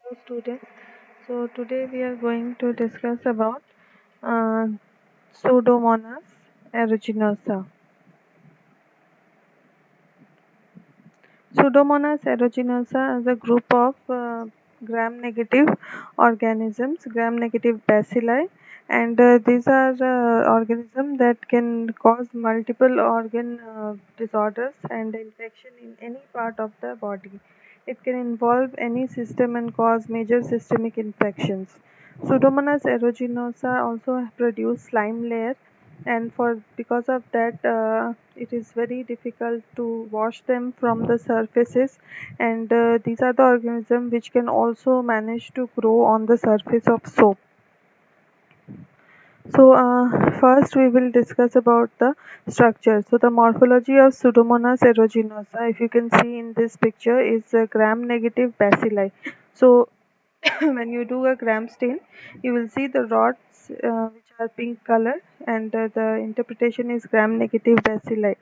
Hello students. So today we are going to discuss about uh, Pseudomonas aeruginosa. Pseudomonas aeruginosa is a group of gram-negative organisms, gram-negative bacilli, and these are organisms that can cause multiple organ disorders and infection in any part of the body. It can involve any system and cause major systemic infections. Pseudomonas aeruginosa also produce slime layer, and for because of that it is very difficult to wash them from the surfaces, and these are the organisms which can also manage to grow on the surface of soap. So first we will discuss about the structure. So the morphology of Pseudomonas aeruginosa, if you can see in this picture, is a gram-negative bacilli. So when you do a gram stain, you will see the rods which are pink color, and the interpretation is gram-negative bacilli.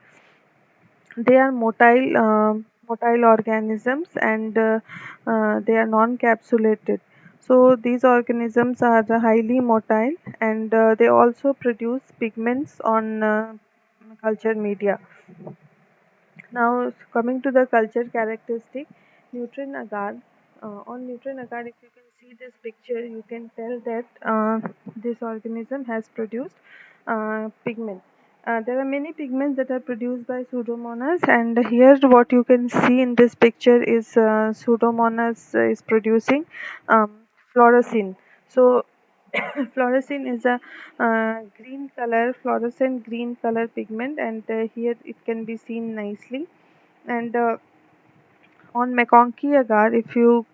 They are motile organisms, and they are non-capsulated. So these organisms are highly motile, and they also produce pigments on culture media. Now coming to the culture characteristic, nutrient agar. On nutrient agar, if you can see this picture, you can tell that this organism has produced pigment. There are many pigments that are produced by Pseudomonas, and here what you can see in this picture is Pseudomonas is producing um, fluorescein. So fluorescein is a green color, fluorescent green color pigment, and here it can be seen nicely. And on McConkey agar, if you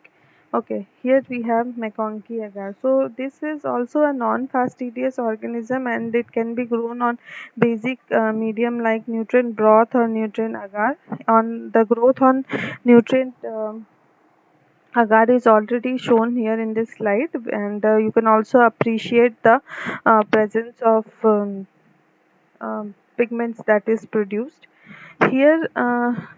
okay, here we have McConkey agar. So this is also a non-fastidious organism, and it can be grown on basic medium like nutrient broth or nutrient agar. On the growth on nutrient agar is already shown here in this slide, and you can also appreciate the presence of pigments that is produced. Here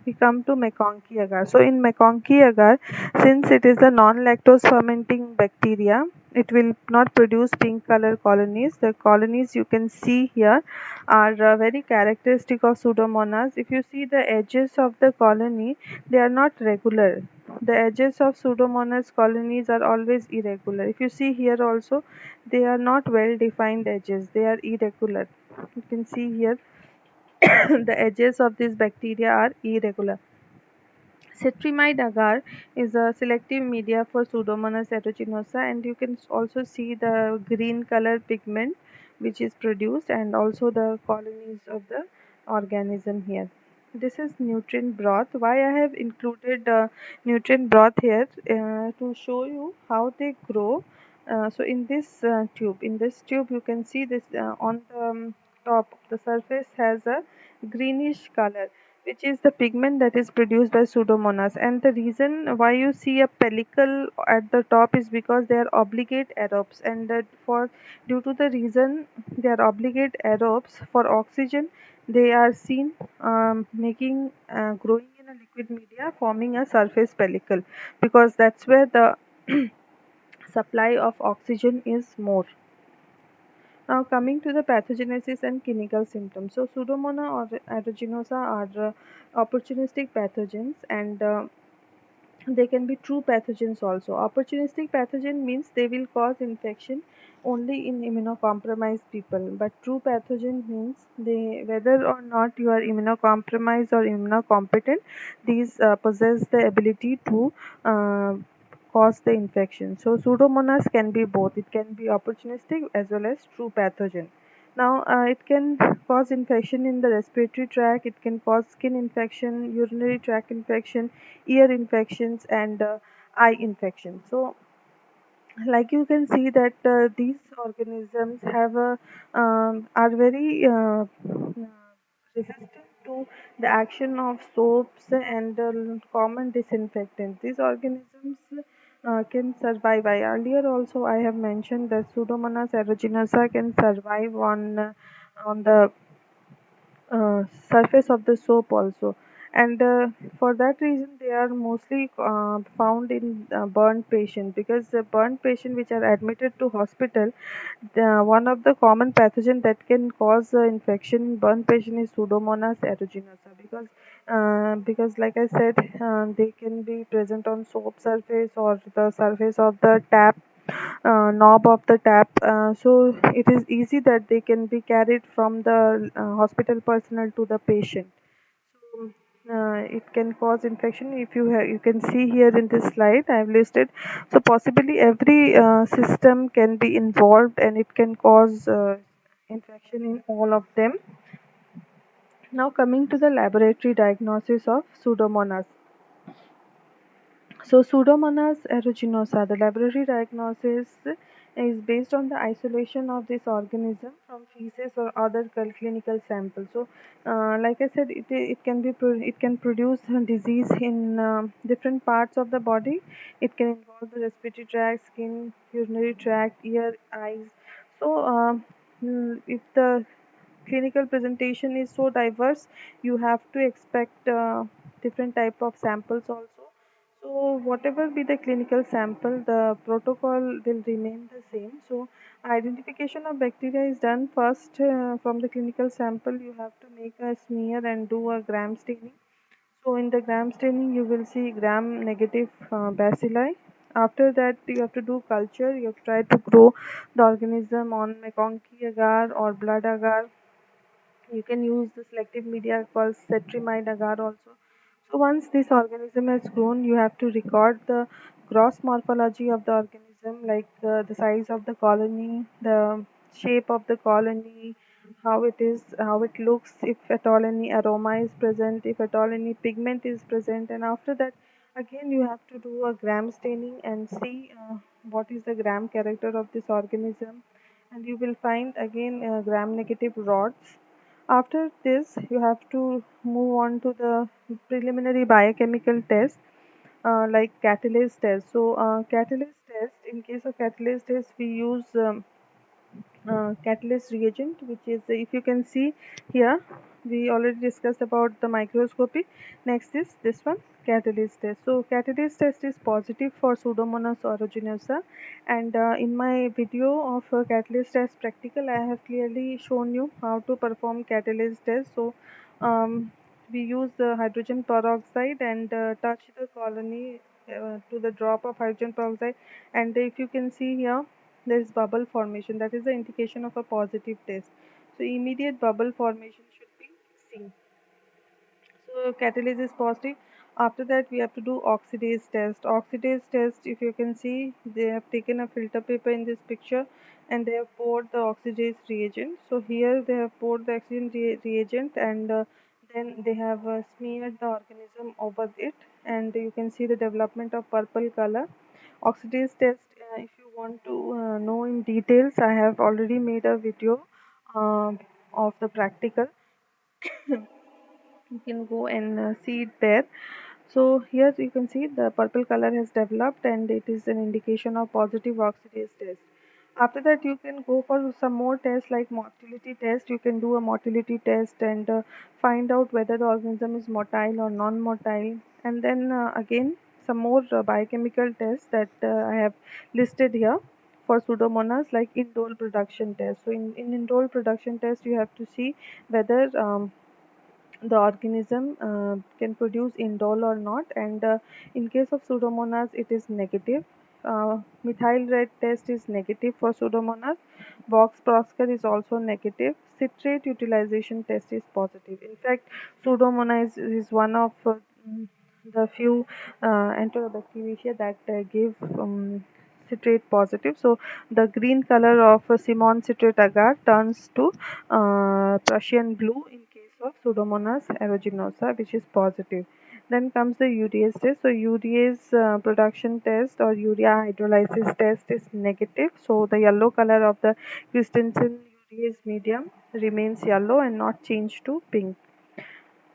we come to McConkey agar. So in McConkey agar, since it is a non-lactose fermenting bacteria, it will not produce pink color colonies. The colonies you can see here are very characteristic of Pseudomonas. If you see the edges of the colony, they are not regular. The edges of Pseudomonas colonies are always irregular. If you see here also, they are not well defined edges, they are irregular. You can see here the edges of these bacteria are irregular. Cetrimide agar is a selective media for Pseudomonas aeruginosa, and you can also see the green color pigment which is produced, and also the colonies of the organism here. This is nutrient broth. Why I have included nutrient broth here, to show you how they grow. So in this tube you can see this on the top, the surface has a greenish color, which is the pigment that is produced by Pseudomonas. And the reason why you see a pellicle at the top is because they are obligate aerobes, and that for due to the reason they are obligate aerobes, for oxygen they are seen making growing in a liquid media, forming a surface pellicle, because that's where the supply of oxygen is more. Now coming to the pathogenesis and clinical symptoms. So Pseudomonas or aeruginosa are opportunistic pathogens, and they can be true pathogens also. Opportunistic pathogen means they will cause infection only in immunocompromised people, but true pathogen means they, whether or not you are immunocompromised or immunocompetent, these possess the ability to cause the infection. So Pseudomonas can be both. It can be opportunistic as well as true pathogen. Now, it can cause infection in the respiratory tract, it can cause skin infection, urinary tract infection, ear infections, and eye infections. So, like you can see that these organisms have a are very resistant to the action of soaps and common disinfectants. These organisms can survive. I earlier also I have mentioned that Pseudomonas aeruginosa can survive on the surface of the soap also, and for that reason they are mostly found in burn patient, because the burn patient which are admitted to hospital, one of the common pathogen that can cause infection in burn patient is Pseudomonas aeruginosa, because like I said, they can be present on soap surface or the surface of the tap, knob of the tap, so it is easy that they can be carried from the hospital personnel to the patient. So it can cause infection. If you have, you can see here in this slide I have listed, so possibly every system can be involved and it can cause infection in all of them. Now coming to the laboratory diagnosis of Pseudomonas. So Pseudomonas aeruginosa, the laboratory diagnosis is based on the isolation of this organism from feces or other clinical samples. So, like I said, it can be it can produce disease in different parts of the body. It can involve the respiratory tract, skin, urinary tract, ear, eyes. So, if the clinical presentation is so diverse, you have to expect different type of samples also. So whatever be the clinical sample, the protocol will remain the same. So identification of bacteria is done first from the clinical sample. You have to make a smear and do a gram staining. So in the gram staining you will see gram negative bacilli. After that you have to do culture. You have to try to grow the organism on McConkey agar or blood agar. You can use the selective media called cetrimide agar also. So once this organism has grown, you have to record the gross morphology of the organism, like the size of the colony, the shape of the colony, how it is, how it looks, if at all any aroma is present, if at all any pigment is present, and after that, again you have to do a gram staining and see what is the gram character of this organism, and you will find again gram negative rods. After this, you have to move on to the preliminary biochemical test, like catalase test. So, catalase test, in case of catalase test, we use catalase reagent, which is, if you can see here, we already discussed about the microscopy. Next is this one, catalase test. So, catalase test is positive for Pseudomonas aeruginosa, and in my video of catalase test practical, I have clearly shown you how to perform catalase test. So, we use the hydrogen peroxide and touch the colony to the drop of hydrogen peroxide, and if you can see here, there is bubble formation. That is the indication of a positive test. So immediate bubble formation should be seen. So catalase is positive. After that we have to do oxidase test. Oxidase test, if you can see, they have taken a filter paper in this picture and they have poured the oxidase reagent. So here they have poured the oxygen reagent, and then they have smeared the organism over it, and you can see the development of purple color. Oxidase test, if you want to know in details, I have already made a video of the practical. You can go and see it there. So here you can see the purple color has developed and it is an indication of positive oxidase test. After that you can go for some more tests like motility test. You can do a motility test and find out whether the organism is motile or non-motile, and then again some more biochemical tests that I have listed here for Pseudomonas, like indole production test. So in indole production test you have to see whether the organism can produce indole or not, and in case of Pseudomonas it is negative. Methyl red test is negative for Pseudomonas. Box Prosker is also negative. Citrate utilization test is positive. In fact, Pseudomonas is one of the few Enterobacteriaceae that give citrate positive. So the green color of Simon citrate agar turns to Prussian blue in case of Pseudomonas aeruginosa, which is positive. Then comes the urease test. So urease production test or urea hydrolysis test is negative. So the yellow color of the Christensen urease medium remains yellow and not changed to pink.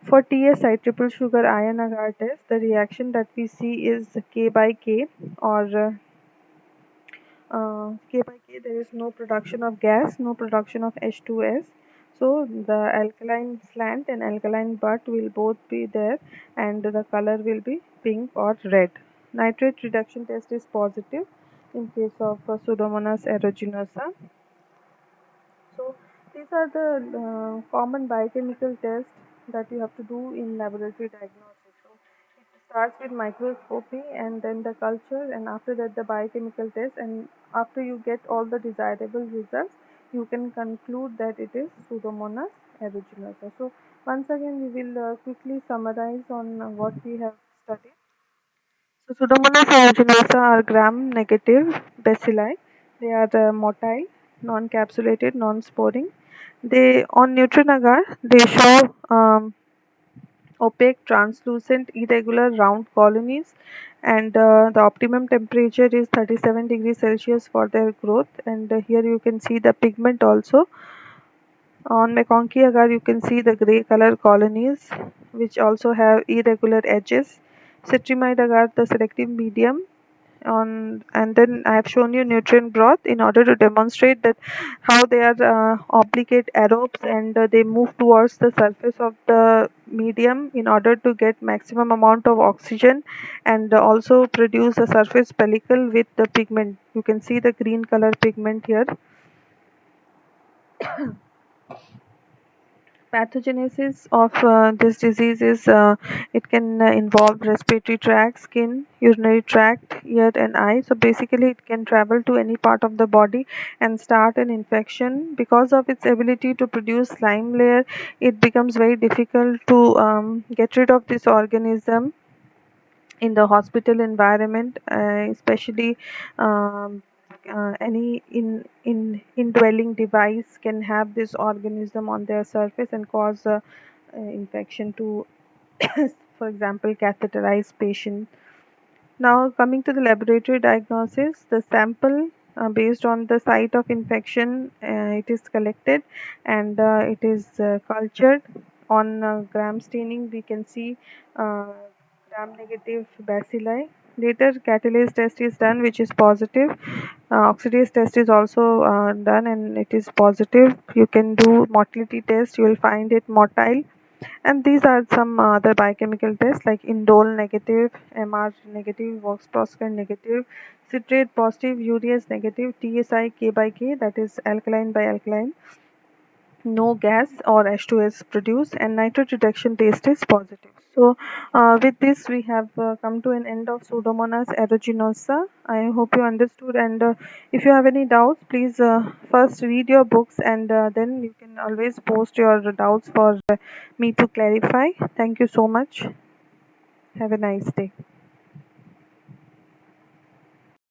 For TS triple sugar ion agar test, the reaction that we see is K by K, or K by K, there is no production of gas, no production of H2S. So the alkaline slant and alkaline butt will both be there, and the color will be pink or red. Nitrate reduction test is positive in case of Pseudomonas aeruginosa. So these are the common biochemical tests that you have to do in laboratory diagnosis. So it starts with microscopy and then the culture, and after that the biochemical test, and after you get all the desirable results, you can conclude that it is Pseudomonas aeruginosa. So once again we will quickly summarize on what we have studied. So Pseudomonas aeruginosa are gram-negative bacilli. They are motile, non-capsulated, non-sporing. They on neutron agar they show opaque, translucent, irregular, round colonies, and the optimum temperature is 37 degrees Celsius for their growth. And here you can see the pigment also. On McConkey agar you can see the grey color colonies which also have irregular edges. Cetrimide agar the selective medium on, and then I have shown you nutrient broth in order to demonstrate that how they are obligate aerobes, and they move towards the surface of the medium in order to get maximum amount of oxygen, and also produce a surface pellicle with the pigment. You can see the green color pigment here. Pathogenesis of this disease is it can involve respiratory tract, skin, urinary tract, ear, and eye. So basically, it can travel to any part of the body and start an infection. Because of its ability to produce slime layer, it becomes very difficult to get rid of this organism in the hospital environment, especially any indwelling device can have this organism on their surface and cause infection to, for example, catheterized patient. Now coming to the laboratory diagnosis, the sample based on the site of infection, it is collected, and it is cultured. On gram staining we can see uh, gram negative bacilli. Later catalase test is done which is positive. Oxidase test is also done and it is positive. You can do motility test, you will find it motile, and these are some other biochemical tests like indole negative, MR negative, Vox-Proskyn negative, citrate positive, urease negative, TSI K by K, that is alkaline by alkaline, no gas or H2S produced, and nitrate reduction test is positive. So with this we have come to an end of Pseudomonas aeruginosa. I hope you understood, and if you have any doubts, please first read your books, and then you can always post your doubts for me to clarify. Thank you so much. Have a nice day.